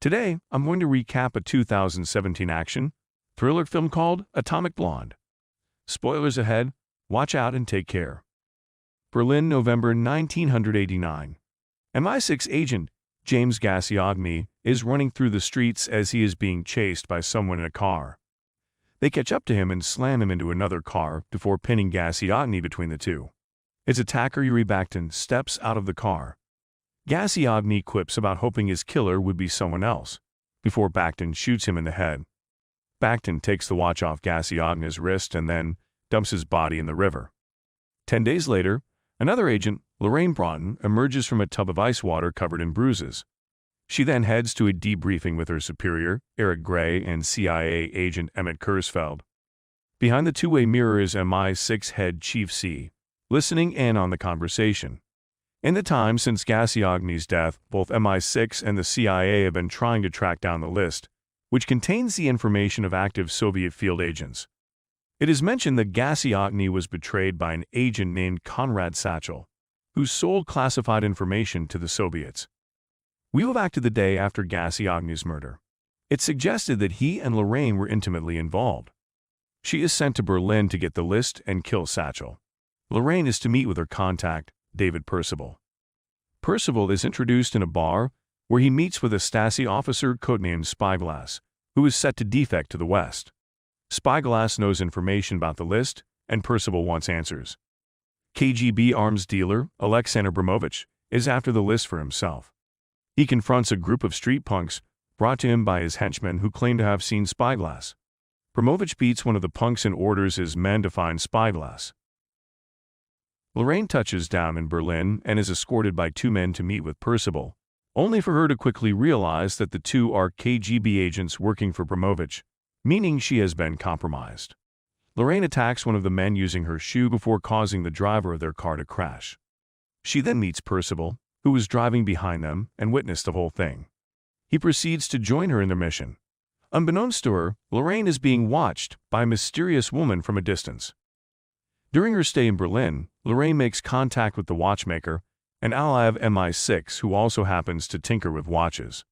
Today, I'm going to recap a 2017 action thriller film called Atomic Blonde. Spoilers ahead, watch out and take care. Berlin, November 1989. MI6 agent James Gassiogny is running through the streets as he is being chased by someone in a car. They catch up to him and slam him into another car before pinning Gassiogny between the two. His attacker Yuri Baktin steps out of the car. Gassiogny quips about hoping his killer would be someone else, before Baktin shoots him in the head. Baktin takes the watch off Gassiogny's wrist and then dumps his body in the river. 10 days later, another agent, Lorraine Broughton, emerges from a tub of ice water covered in bruises. She then heads to a debriefing with her superior, Eric Gray, and CIA agent Emmett Kurzfeld. Behind the two-way mirror is MI6 head Chief C, listening in on the conversation. In the time since Gassiogny's death, both MI6 and the CIA have been trying to track down the list, which contains the information of active Soviet field agents. It is mentioned that Gassiogny was betrayed by an agent named Konrad Satchel, who sold classified information to the Soviets. We go back to the day after Gassiogny's murder. It's suggested that he and Lorraine were intimately involved. She is sent to Berlin to get the list and kill Satchel. Lorraine is to meet with her contact, David Percival. Percival is introduced in a bar where he meets with a Stasi officer codenamed Spyglass, who is set to defect to the West. Spyglass knows information about the list, and Percival wants answers. KGB arms dealer Alexander Abramovich is after the list for himself. He confronts a group of street punks brought to him by his henchmen who claim to have seen Spyglass. Abramovich beats one of the punks and orders his men to find Spyglass. Lorraine touches down in Berlin and is escorted by two men to meet with Percival, only for her to quickly realize that the two are KGB agents working for Abramovich, meaning she has been compromised. Lorraine attacks one of the men using her shoe before causing the driver of their car to crash. She then meets Percival, who was driving behind them and witnessed the whole thing. He proceeds to join her in their mission. Unbeknownst to her, Lorraine is being watched by a mysterious woman from a distance. During her stay in Berlin, Lorraine makes contact with the watchmaker, an ally of MI6 who also happens to tinker with watches.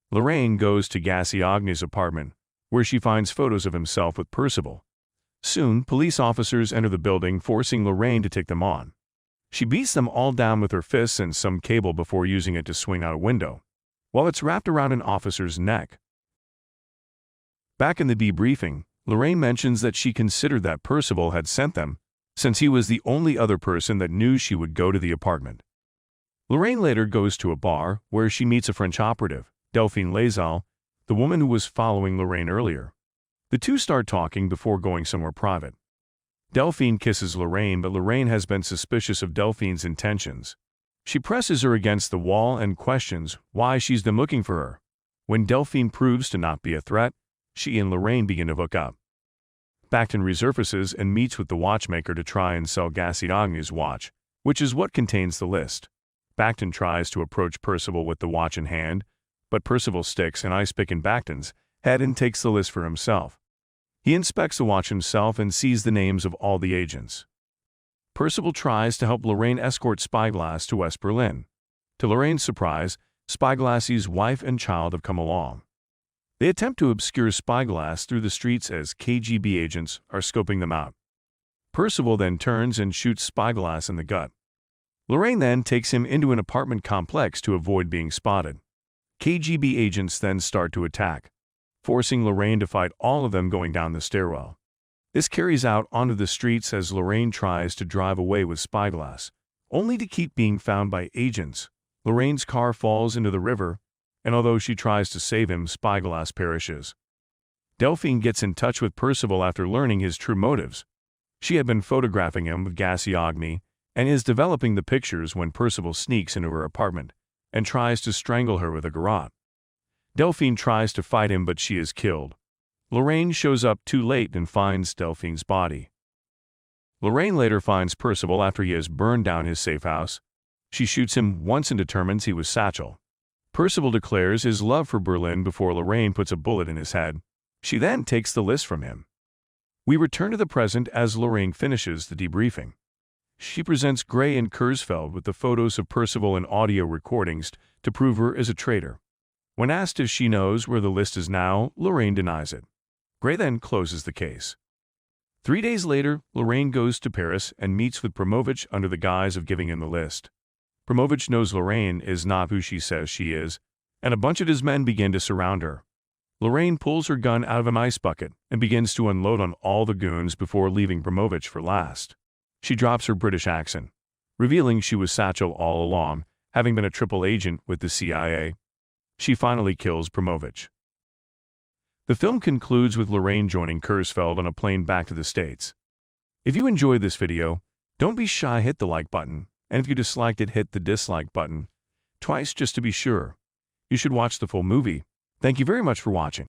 Lorraine goes to Gassiogny's apartment, where she finds photos of himself with Percival. Soon, police officers enter the building, forcing Lorraine to take them on. She beats them all down with her fists and some cable before using it to swing out a window, while it's wrapped around an officer's neck. Back in the debriefing, Lorraine mentions that she considered that Percival had sent them, since he was the only other person that knew she would go to the apartment. Lorraine later goes to a bar where she meets a French operative, Delphine Lazal, the woman who was following Lorraine earlier. The two start talking before going somewhere private. Delphine kisses Lorraine, but Lorraine has been suspicious of Delphine's intentions. She presses her against the wall and questions why she's been looking for her. When Delphine proves to not be a threat, she and Lorraine begin to hook up. Baktin resurfaces and meets with the watchmaker to try and sell Gassiogny's watch, which is what contains the list. Baktin tries to approach Percival with the watch in hand, but Percival sticks an ice pick in Baktin's head and takes the list for himself. He inspects the watch himself and sees the names of all the agents. Percival tries to help Lorraine escort Spyglass to West Berlin. To Lorraine's surprise, Spyglass's wife and child have come along. They attempt to obscure Spyglass through the streets as KGB agents are scoping them out. Percival then turns and shoots Spyglass in the gut. Lorraine then takes him into an apartment complex to avoid being spotted. KGB agents then start to attack, forcing Lorraine to fight all of them going down the stairwell. This carries out onto the streets as Lorraine tries to drive away with Spyglass, only to keep being found by agents. Lorraine's car falls into the river, and although she tries to save him, Spyglass perishes. Delphine gets in touch with Percival after learning his true motives. She had been photographing him with Gassiogny and is developing the pictures when Percival sneaks into her apartment and tries to strangle her with a garrote. Delphine tries to fight him, but she is killed. Lorraine shows up too late and finds Delphine's body. Lorraine later finds Percival after he has burned down his safe house. She shoots him once and determines he was Satchel. Percival declares his love for Berlin before Lorraine puts a bullet in his head. She then takes the list from him. We return to the present as Lorraine finishes the debriefing. She presents Gray and Kurzfeld with the photos of Percival and audio recordings to prove her as a traitor. When asked if she knows where the list is now, Lorraine denies it. Gray then closes the case. 3 days later, Lorraine goes to Paris and meets with Promovich under the guise of giving him the list. Promovich knows Lorraine is not who she says she is, and a bunch of his men begin to surround her. Lorraine pulls her gun out of an ice bucket and begins to unload on all the goons before leaving Promovich for last. She drops her British accent, revealing she was Satchel all along, having been a triple agent with the CIA. She finally kills Promovich. The film concludes with Lorraine joining Kurzfeld on a plane back to the States. If you enjoyed this video, don't be shy, hit the like button, and if you disliked it, hit the dislike button, twice just to be sure. You should watch the full movie. Thank you very much for watching.